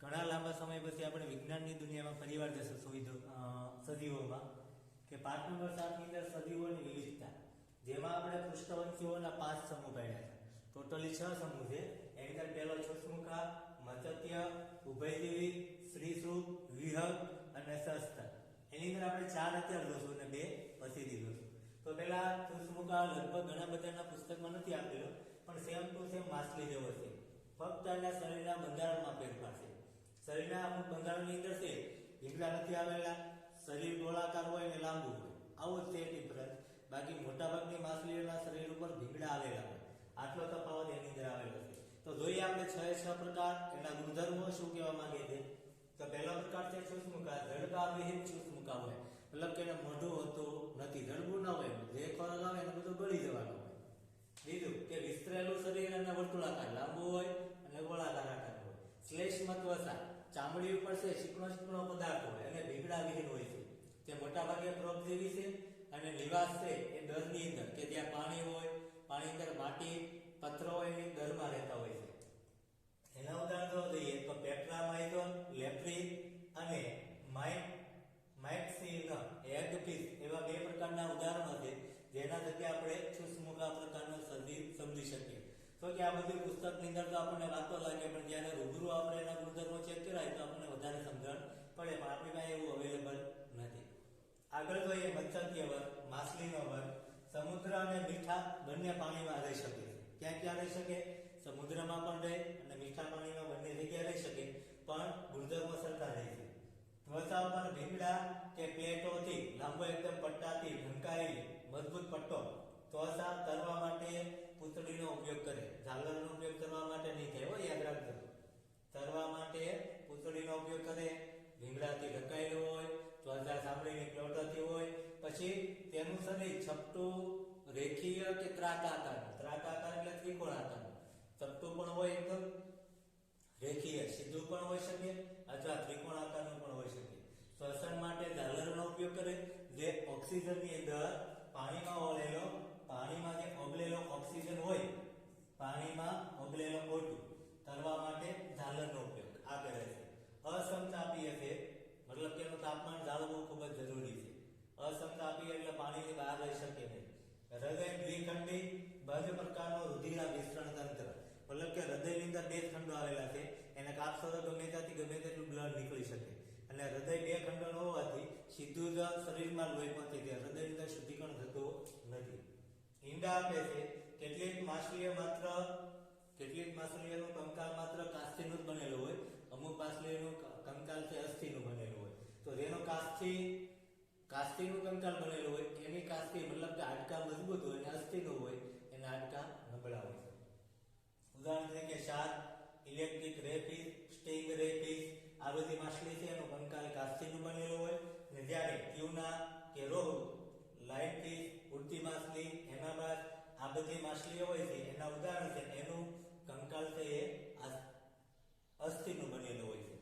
ઘણા લાંબા સમય પછી આપણે વિજ્ઞાનની દુનિયામાં ફરીવાર જશું સદીઓમાં કે પાઠ નંબર 7 ની અંદર સદીઓની વિવિધતા, જેમાં આપણે પૃષ્ઠવંશીઓના 5 સમૂહ પાડ્યા છે. ટોટલી 6 સમૂહ છે. એની અંદર પહેલો છોસમુખા, મત્સ્ય, ઉભયજીવી, શ્રીસૃપ, વિહગ અને સસ્તન. એની અંદર આપણે 4 અત્યારે જોશું અને 2 પછીથી જોશું. તો પહેલા છોસમુખા લગભગ ઘણા બધાના પુસ્તકમાં નથી આપેલો, પણ સેમ ટુ સેમ માછલી જેવો છે. ફક્ત એના શરીરના બંધારણમાં ફેરફાર છે. શરીરના અમુક બંધારણની અંદર છે ઢીંગલા નથી આવેલા, શરીર ગોળાકાર હોય અને લાંબુ હોય, આવો જ છે ડિફરન્સ. બાકી મોટાભાગની માછલીઓના શરીર ઉપર ભીંગડા આવેલા હોય. આટલો તફાવત એની અંદર આવેલો છે. તો જોઈએ આપણે 6 પ્રકાર, એના ગુણધર્મો શું કહેવા માંગે છે. તો પહેલો પ્રકાર છે છોસમુખા. જડબા વિહીન છોસમુખા હોય, મતલબ કે એને મોઢું હોતું નથી, જડબું ના હોય, જે ખોરાક આવે એને બધું ગળી જવાનું હોય. બીજું કે વિસ્તરેલું શરીર અને વર્તુળાકાર, લાંબુ હોય અને ગોળાકાર આકાર હોય. શ્લેષ્મત્વસા, ચામડી ઉપર છે ચીકણો પદાર્થ હોય અને ભીંગડા વિહીન હોય છે. તે મોટા ભાગે પરોપજીવી છે અને નિવાસ છે એ દરની અંદર, કે જ્યાં પાણી હોય, પાણી અંદર માટી, પથ્થરો હોય એની દરમાં રહેતા હોય છે. એના ઉદાહરણ જો જોઈએ તો પેટ્રામાઇઝોન, લેપ્રી અને માઇક્સિન એગફિશ એવા 2 પ્રકારના ઉદાહરણો છે, જેના થકી આપણે છોસમુખા પ્રકારનો સમજી શકીએ. તો કે આ બધી પુસ્તકની અંદર તો આપણને વાતો લાગે, પણ જ્યારે રૂબરૂ આપણે એના ગુણધર્મો ચેક કરાય તો આપણને વધારે સમજણ પડે, પણ આપણી પાસે એવું અવેલેબલ નથી. આગળ જોઈએ મત્સ્ય વર્ગ, માછલીનો વર્ગ. સમુદ્ર અને મીઠા બંને પાણીમાં રહી શકે છે. ક્યાં ક્યાં રહી શકે? સમુદ્રમાં પણ રહે અને મીઠા પાણીમાં બંને જગ્યાએ રહી શકે, પણ ગુણધર્મો સરખા રહે છે. ત્વચા ઉપર ભીંગડા કે પ્લેટોથી, લાંબો એકદમ પટ્ટાથી ઢંકાયેલી મજબૂત પટ્ટો. ત્વચા તરવા માટે પૂતળીનો ઉપયોગ કરે, ઝાલરનો ઉપયોગ કરવા માટે નહીં થાય, યાદ રાખજો. તરવા માટે પૂતળીનો ઉપયોગ કરે, ભીંગડાથી ઢંકાયેલું હોય, ત્વચા ચામડીની પ્લેટોથી હોય. પછી તેનું શરીર ચપટું, રેખીય કે ત્રાકાકાર. ત્રાકાકાર એટલે ત્રિકોણાકાર. ચપટું પણ હોય, એકદમ રેખીય સીધું પણ હોઈ શકે અથવા ત્રિકોણાકારનું પણ હોઈ શકે. શ્વસન માટે ઝાલરનો ઉપયોગ કરે, જે ઓક્સિજનની અંદર પાણીમાં જે ઓગળેલો ઓક્સિજન હોય, પાણીમાં ઓગળેલો O2 તરવા માટે ઝાલરનો ઉપયોગ આ કરે છે. અસમતાપીય છે, મતલબ કે એનું તાપમાન જાળવવું ખૂબ જ જરૂરી છે. અસમતાપીય એટલે પાણીની બહાર રહી શકે નહીં. હૃદય દ્વિખંડી, બંધ પ્રકારનો રુધિરાભિસરણ તંત્ર, મતલબ કે હૃદયની અંદર 2 ખંડો આવેલા છે, એને કાપશો તો ગમે તેટલું બ્લડ નીકળી શકે. અને હૃદય 2 ખંડો હોવાથી સીધું જ શરીરમાં લોહી પહોંચે છે, હૃદયની અંદર શુદ્ધિકરણ થતું નથી. ઈંડા આપે છે. કેટલીક માછલીઓનું કંકાલ માત્ર કાસ્થીનું જ બનેલું હોય, અમુક માછલીઓનું કંકાલ છે અસ્થિનું બનેલું હોય. તો જેનો કાસ્થીનું કંકાલ બનેલું હોય, એની કાસ્થી મતલબ કે હાડકા મજબૂત હોય અને અસ્થિનું હોય એના હાડકા નબળા હોય છે. ઉદાહરણ તરીકે શાર્ક, ઇલેક્ટ્રિક રેફિશ, સ્ટિંગ રેફિશ, આ બધી માછલી છે એનું કંકાલ કાસ્થીનું બનેલું હોય. અને જ્યારે ટ્યુના કે રોહુ, લાઇનફિશ, ઉડતી માછલી, હેમાબાસ, આ બધી માછલીઓ હોય છે એના ઉદાહરણ છે, એનું કંકાલ છે એ અસ્થિનું બનેલું હોય છે.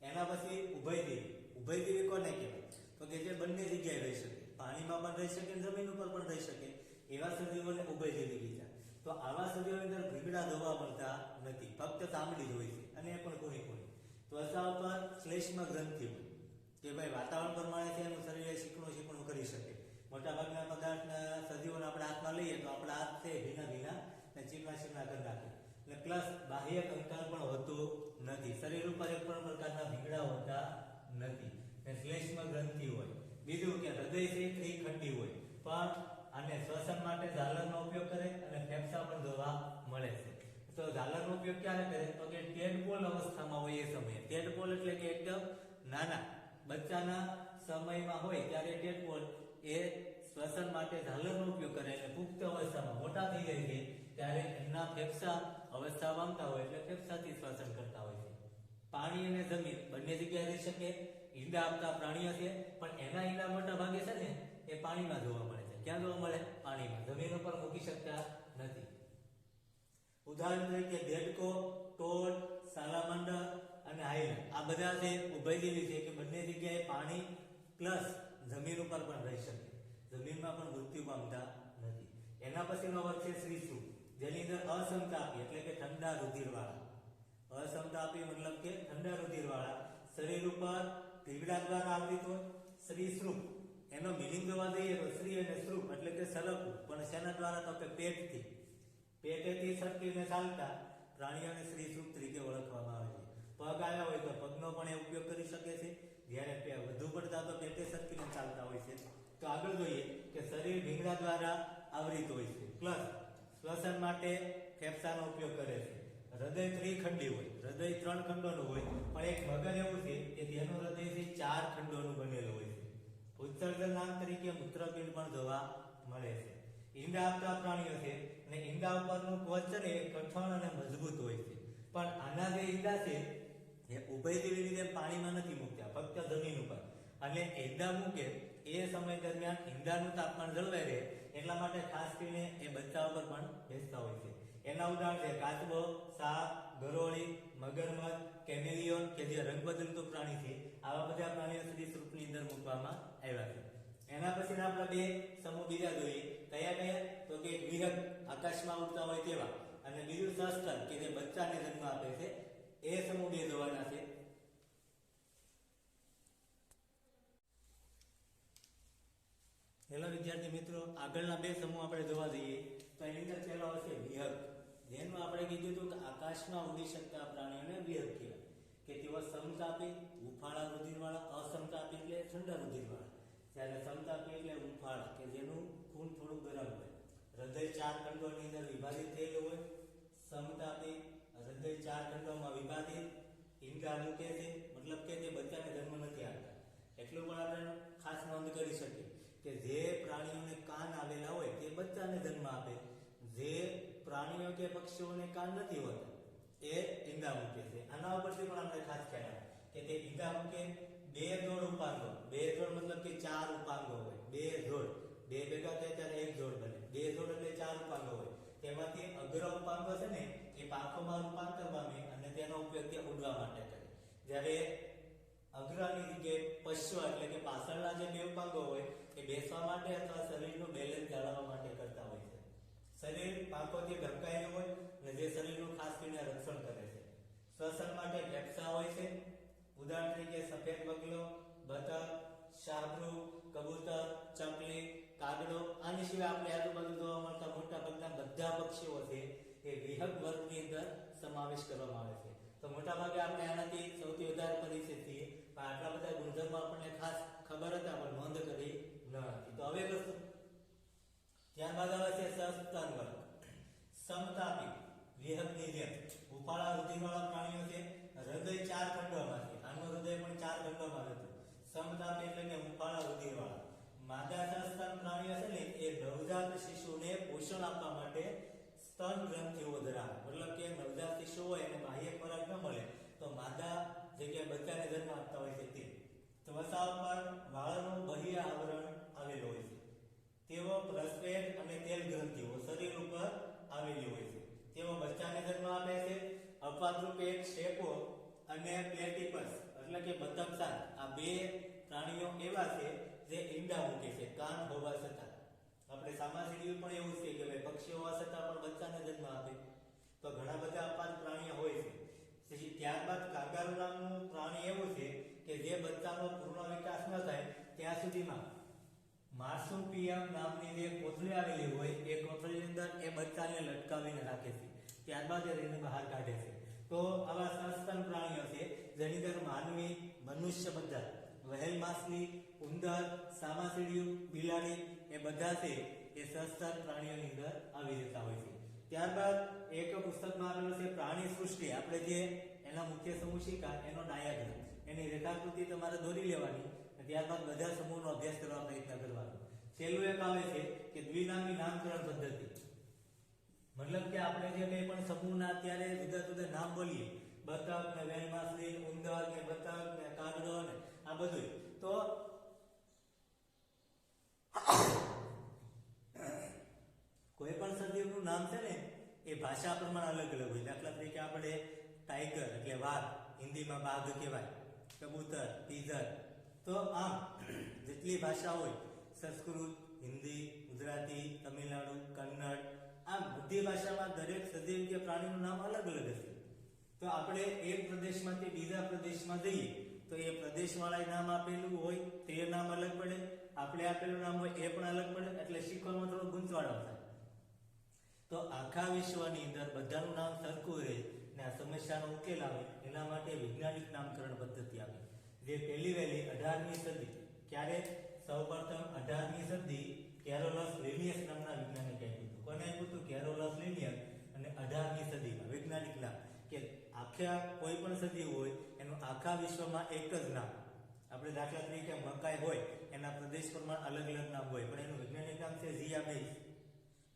એના પછી ઉભયજીવી કોને કહેવાય? તો કે જે બંને જગ્યાએ રહી શકે, પાણીમાં પણ રહી શકે, જમીન ઉપર પણ રહી શકે, એવા સજીવોને ઉભયજીવી કહેવાય. તો આવા સજીવોની અંદર ભીંગડા જોવા મળતા નથી, ફક્ત ચામડી જ હોય છે અને એ પણ કોની. ત્વચા ઉપર શ્લેષ્મ ગ્રંથિ હોય, કે ભાઈ વાતાવરણ પ્રમાણે છે એનું શરીર ચીકણું કરી શકે. મોટાભાગના પદાર્થના સજીવોને આપણે હાથમાં લઈએ તો આપણા હાથ છે ભીના ને ચીકણા કરી નાખે. એટલે પ્લસ બાહ્ય કંકાલ પણ હોતું નથી, શરીર ઉપર એક પણ પ્રકારના ભીંગડા હોતા નથી, ને શ્લેષ્મ ગ્રંથિ હોય. બીજું કે હૃદય છે ત્રિખંડી હોય, પણ અને શ્વસન માટે ઝાલરનો ઉપયોગ કરે અને ફેફસા પણ જોવા મળે છે. તો ઝાલરનો ઉપયોગ ક્યારે કરે? તો કે ટેડપોલ અવસ્થામાં હોય એ સમયે. ટેડપોલ એટલે કે એકદમ નાના બચ્ચાના સમયમાં હોય ત્યારે ટેડપોલ એ શ્વસન માટે ઝાલરનો ઉપયોગ કરે, અને પુખ્ત અવસ્થામાં મોટા થઈ જાય છે ત્યારે એમના ફેફસા અવસ્થા પામતા હોય એટલે ફેફસાથી શ્વસન કરતા હોય છે. પાણી અને જમીન બંને જગ્યાએ રહી શકે. ઈંડા આપતા પ્રાણીઓ છે, પણ એના ઈંડા મોટા ભાગે છે ને એ પાણીમાં જોવા મળે છે. ક્યાં જોવા મળે? પાણીમાં. જમીન ઉપર મૂકી શકતા નથી. ઉદાહરણ તરીકે દેડકો, ટોડ, સાલામાન્ડર અને હાયના, આ બધા છે ઉભયજીવી છે, કે બંને જગ્યાએ પાણી પ્લસ જમીન ઉપર પણ રહી શકે, જમીનમાં પણ મૃત્યુ પામતા નથી. એના પછીનો વર્ગ છે શ્રીસૃપ, જેની અંદર અસમતાપી એટલે કે ઠંડા રુધિરવાળા અસમતાપી મતલબ કે ઠંડા રુધિરવાળા, શરીર ઉપર પીગળા દ્વારા આવૃત હોય, શ્રીસૃપ એનો મિનિંગ જોવા જઈએ તો શ્રી અને સૃપ એટલે કે સરકવું, પણ શેના દ્વારા તો કે પેટેથી સરકીને ચાલતા પ્રાણીઓને શ્રીસૃપ તરીકે ઓળખવામાં આવે છે. પગ આવ્યા હોય તો પગનો પણ એ ઉપયોગ કરી શકે છે, જ્યારે વધુ પડતા તો પેટે સરકીને ચાલતા હોય છે. તો આગળ જોઈએ કે શરીર ભીંગડા દ્વારા આવૃત હોય છે, પ્લસ શ્વસન માટે ફેફસાનો ઉપયોગ કરે છે. હૃદય ત્રિખંડી હોય, હૃદય 3 ખંડોનું હોય, પણ એક મગજ એવું છે કે તેનું હૃદય છે 4 ખંડોનું બનેલું હોય છે. ઉત્સર્જનાંગ તરીકે મૂત્રપિંડ પણ જોવા મળે છે. ઈંડા આપતા પ્રાણીઓ છે અને ઈંડા ઉપરનું કવચ એ કઠણ અને મજબૂત હોય છે, પણ આના જે ઈંડા છે એ ઉભયજીવીની જેમ પાણીમાં નથી મૂકતા, ફક્ત જમીન ઉપર. અને ઈંડા મૂકે એ સમય દરમિયાન ઈંડાનું તાપમાન જળવાઈ રહે એટલા માટે ખાસ કરીને એ બચ્ચા ઉપર પણ બેસતા હોય છે. એના ઉદાહરણ છે કાચબો, સાપ, ગરોળી, મગરમચ્છ, કેમેલિયોન કે જે રંગ બદલતું પ્રાણી છે. આવા બધા પ્રાણીઓ શ્રીસૃપની અંદર મૂકવામાં આવ્યા છે. એના પછી આપણે બે સમૂહ બીજા જોઈએ. કયા તો કે વિહંગ, આકાશમાં ઉડતા હોય તેવા, અને બીજું સસ્તન કે જે બચ્ચાને જન્મ આપે છે. એ સમૂહ બે જોવાના છે. હેલો વિદ્યાર્થી મિત્રો, આગળના બે સમૂહ આપણે જોવા જઈએ તો એની અંદર પહેલો હશે વિહંગ, જેનું આપણે કીધું હતું કે આકાશમાં ઉડી શકતા પ્રાણીઓને વિહંગ કહેવાય, કે તેઓ સમતાપી, હુંફાળા રુધિરવાળા, અસમતાપી એટલે ઠંડા રુધિરવાળા. જ્યારે સમતાપી એટલે હુંફાળા કે જેનું ખૂન થોડું ગરમ હોય, હૃદય 4 ખંડોની અંદર વિભાજિત થયેલું હોય. સમતાપી હૃદય 4 ખંડોમાં વિભાજિત, ઈંડા મૂકે છે, મતલબ કે તે બચ્ચાને જન્મ નથી આપતા. એટલું પણ આપણે ખાસ નોંધ કરી શકીએ કે જે પ્રાણીઓને કાન આવેલા હોય તે બચ્ચાને જન્મ આપે, જે પ્રાણીઓ કે પક્ષીઓને કાન નથી હોતા એ ઈંડા મૂકે છે. આના ઉપરથી પણ આપણે ખાસ ખ્યાલ આવે કે તે ઈંડા મૂકે. બે જોડ ઉપાંગો, બે જોડ મતલબ કે 4 ઉપાંગો હોય, બે જોડ, બે ભેગા થાય ત્યારે એક જોડ બને, બે જોડ એટલે 4 ઉપાંગો હોય. તેમાંથી અગ્ર ઉપાંગો છે ને એ પાંખોમાં રૂપાંતર પામે અને તેનો ઉપયોગ તે ઉડવા માટે કરે, જ્યારે અગ્રની જગ્યાએ પશ્વ એટલે કે પાછળના જે બે ઉપાંગો હોય એ બેસવા માટે અથવા શરીરનું બેલેન્સ જાળવવા માટે કરતા હોય છે. શરીર પાંખોથી ઢંકાયેલું હોય અને જે શરીરનું ખાસ કરીને રક્ષણ કરે છે. શ્વસન માટે ફેફસા હોય છે. ઉદાહરણ તરીકે સફેદ બગલો, બતક, શાહમૃગ, કબૂતર, ચકલી, કાગડો. આની સિવાય આપણે આજુબાજુ જોવા મળતા મોટા ભાગના બધા પક્ષીઓ છે એ વિહંગ વર્ગની અંદર સમાવેશ કરવામાં આવે છે. તો મોટા ભાગે આપણે આનાથી સૌથી વધારે પરિચિત છીએ, પણ આટલા બધા ગુણધર્મો આપણને ખાસ ખબર હતા પણ નોંધ કરી ન હતી. તો હવે કરશું. ત્યારબાદ આવે છે સસ્તન વર્ગ. સમતાપી વિહંગની જેમ હુંફાળા રુધિરવાળા પ્રાણીઓ છે. હૃદય 4 ખંડોમાં છે, આનું હૃદય પણ 4 ખંડોમાં હતું. સમતાપી એટલે કે હુંફાળા રુધિરવાળા. માદા સસ્તન પ્રાણીઓ છે ને એ નવજાત શિશુને પોષણ આપવા માટે સ્તન ગ્રંથિઓ ધરાવે, મતલબ કે નવજાત શિશુ હોય એને બાહ્ય ખોરાક ન મળે તો માદા જગ્યાએ બચ્ચાને જન્મ આપતા હોય છે તે. ત્વચા પર વાળનું બાહ્ય આવરણ આવેલું હોય છે. તેઓ પ્રસ્વેદ અને તેલ ગ્રંથિઓ શરીર ઉપર આવેલી હોય છે. તેઓ બચ્ચાને જન્મ આપે છે. અપાદરૂપેટ, શેપો અને પ્લેટિપસ એટલે કે બતકસાન, આ બે પ્રાણીઓ એવા છે જે ઈંડા મૂકે છે કાન હોવા છતાં. આપણે સામાજિક પણ એવું છે કે ભાઈ પક્ષીઓ હોવા છતાં પણ બચ્ચાને જન્મ આપે. તો ઘણા બધા અપાદ પ્રાણીઓ હોય છે. પછી ત્યારબાદ કાંગારૂ નામનું પ્રાણી એવું છે કે જે બચ્ચાનો પૂર્ણ વિકાસ ન થાય ત્યાં સુધીમાં માર્સુપિયમ નામની જે કોથળી આવેલી હોય એ કોથળીની અંદર એ બચ્ચાને લટકાવીને રાખે છે, ત્યારબાદ એને બહાર કાઢે છે. તો આવા સસ્તન પ્રાણીઓ છે જેની અંદર માનવી, મનુષ્ય બધા, વહેલ માછલી, ઉંદર, સામાસીડિયું, બિલાડી એ બધા છે એ સસ્તન પ્રાણીઓની અંદર આવી જતા હોય છે. ત્યારબાદ એક પુસ્તકમાં આવેલું છે પ્રાણી સૃષ્ટિ. આપણે જે એના મુખ્ય સમૂહ શીખા એનો ડાયાગ્રામ, એની રેખાકૃતિ તમારે દોરી લેવાની, ત્યારબાદ બધા સમૂહનો અભ્યાસ કરવા પ્રયત્ન કરવાનો. છેલ્લું એક આવે છે કે દ્વિનામી નામકરણ પદ્ધતિ. મતલબ કે આપણે જે કંઈ પણ સમૂહના અત્યારે જુદા જુદા નામ બોલીએ, બતક ને વેલ માછલી, ઉંદર ને બતક ને કાગડો ને આ બધું, તો કોઈ પણ સજીવનું નામ છે ને એ ભાષા પ્રમાણે અલગ અલગ હોય. દાખલા તરીકે આપણે ટાઈગર એટલે વાઘ, હિન્દીમાં બાઘ કહેવાય, કબૂતર, ટીઝર. તો આમ જેટલી ભાષા હોય, સંસ્કૃત, હિન્દી, ગુજરાતી, તમિલનાડુ, કન્નડ, આમ બધી ભાષામાં દરેક સજીવ કે પ્રાણીનું નામ અલગ અલગ હશે. તો આપણે એક પ્રદેશમાંથી બીજા પ્રદેશમાં જઈએ તો એ પ્રદેશવાળાએ નામ આપેલું હોય તે નામ અલગ પડે, આપણે આપેલું નામ હોય એ પણ અલગ પડે, એટલે શીખવામાં થોડો ગૂંચવાડો થાય. તો આખા વિશ્વની અંદર બધાનું નામ સરખું રહે ને આ સમસ્યાનો ઉકેલ આવે એના માટે વૈજ્ઞાનિક નામકરણ પદ્ધતિ આવી, જે પહેલી વહેલી 18મી સદી. ક્યારે? સૌપ્રથમ 18મી સદી કેરોલસ લિનિયસ નામના વૈજ્ઞાનિકે આપ્યું હતું. કોને આપ્યું હતું? Carolus Linnaeus. અને 18મી સદીમાં વૈજ્ઞાનિક નામ કે આખા કોઈ પણ સદી હોય એનું આખા વિશ્વમાં એક જ નામ. આપણે દાખલા તરીકે મકાઈ હોય એના પ્રદેશ પ્રમાણે અલગ અલગ નામ હોય, પણ એનું વૈજ્ઞાનિક નામ છે ઝિયામેઇઝ.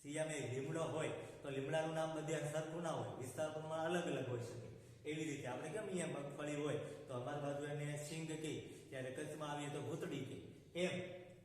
ઝિયામેઇઝ. લીમડો હોય તો લીમડાનું નામ બધે સરખું ના હોય, વિસ્તાર પ્રમાણે અલગ અલગ હોઈ શકે. એવી રીતે આપણે કેમ અહીંયા મગફળી હોય તો અમારી બાજુ એને સિંગ કહી, ત્યારે કચ્છમાં આવીએ તો ભૂતડી કહી, એમ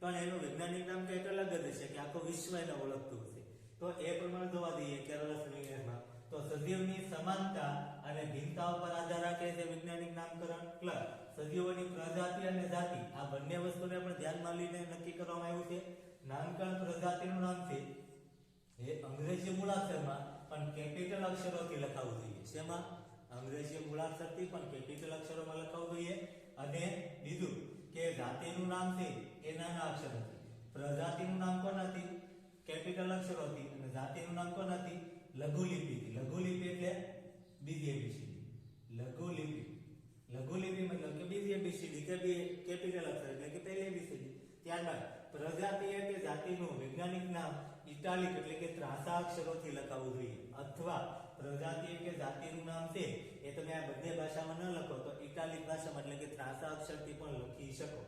પણ એનું વૈજ્ઞાનિક નામ કંઈક અલગ જ હશે કે આખો વિશ્વ એને ઓળખતું હશે. તો એ પ્રમાણે જોવા દઈએ કેરોલસ લિનિયસમાં તો સજીવની સમાનતા અને ભિન્નતા ઉપર આધાર રાખે છે વૈજ્ઞાનિક નામકરણ, પ્લસ સજીવોની પ્રજાતિ અને જાતિ, આ બંને વસ્તુને પણ ધ્યાનમાં લઈને નક્કી કરવામાં આવ્યું છે. નામકરણ પ્રજાતિનું નામ છે એ અંગ્રેજી મૂળાક્ષરમાં પણ કેપિટલ અક્ષરોથી લખાવવું જોઈએ. શેમાં? અંગ્રેજી મૂળાક્ષરથી પણ કેપિટલ અક્ષરોમાં લખાવવું જોઈએ. અને બીજું કે જાતિનું નામ છે એ નાના અક્ષરોથી, પ્રજાતિનું નામ કોનાથી? કેપિટલ અક્ષરોથી. અને જાતિનું નામ કોનાથી? લઘુલિપિથી. લઘુલિપિ એટલે બીજી એબીસીડી. લઘુલિપિ. લઘુલિપિ મતલબ કે બીજી એબીસીડી કે કેપિટલ અક્ષર એટલે કે પહેલી એબીસીડી. ત્યારબાદ પ્રજાતિ એટલે જાતિનું વૈજ્ઞાનિક નામ ઇટાલિક એટલે કે ત્રાંસા અક્ષરોથી લખાવવું જોઈએ, અથવા પ્રજાતિ કે જાતિનું નામ છે એ તમે આ બંને ભાષામાં ન લખો તો ઇટાલિક ભાષામાં એટલે કે ત્રાંસા અક્ષરથી પણ લખી શકો.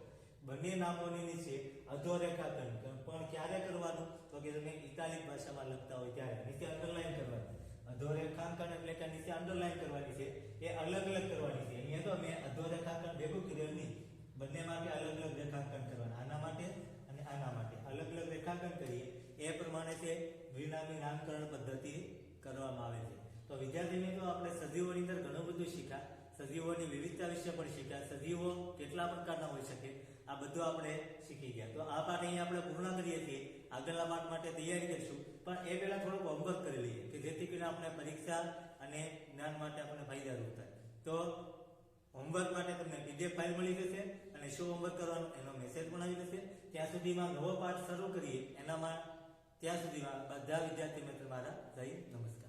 બંને નામોની નીચે અધોરેખાંકન પણ ક્યારે કરવાનું? તો કે તમે ઇટાલિક ભાષામાં લખતા હોય ત્યારે નીચે અંડરલાઈન કરવાની. અધોરેખાંકન એટલે કે નીચે અંડરલાઈન કરવાની છે, એ અલગ અલગ કરવાની છે. અહીંયા તો મેં અધોરેખાંકન ભેગું કર્યું નહીં, બંને માટે અલગ અલગ રેખાંકન કરવાના. આના માટે અને આના માટે અલગ અલગ રેખાંકન કરીએ એ પ્રમાણે તે દ્વિનામી નામકરણ પદ્ધતિ કરવામાં આવે છે. તો વિદ્યાર્થી મિત્રો આપણે સજીવોની અંદર ઘણું બધું શીખ્યા, સજીવોની વિવિધતા વિશે પણ શીખ્યા, સજીવો કેટલા પ્રકારના હોઈ શકે આ બધું આપણે શીખી ગયા. તો આ પાઠ અહીંયા આપણે પૂર્ણ કરીએ છીએ. આગળના પાઠ માટે તૈયારી કરીશું, પણ એ પહેલા થોડુંક હોમવર્ક કરી લઈએ કે જેથી કરીને આપણે પરીક્ષા અને જ્ઞાન માટે આપણે ફાયદારૂપ થાય. તો હોમવર્ક માટે તમને PDF ફાઇલ મળી જશે અને શું હોમવર્ક કરવાનું એનો મેસેજ પણ આવી જશે. ત્યાં સુધીમાં નવો પાઠ શરૂ કરીએ એનામાં ત્યાં સુધીમાં બધા વિદ્યાર્થી મિત્રો મારા જય નમસ્કાર.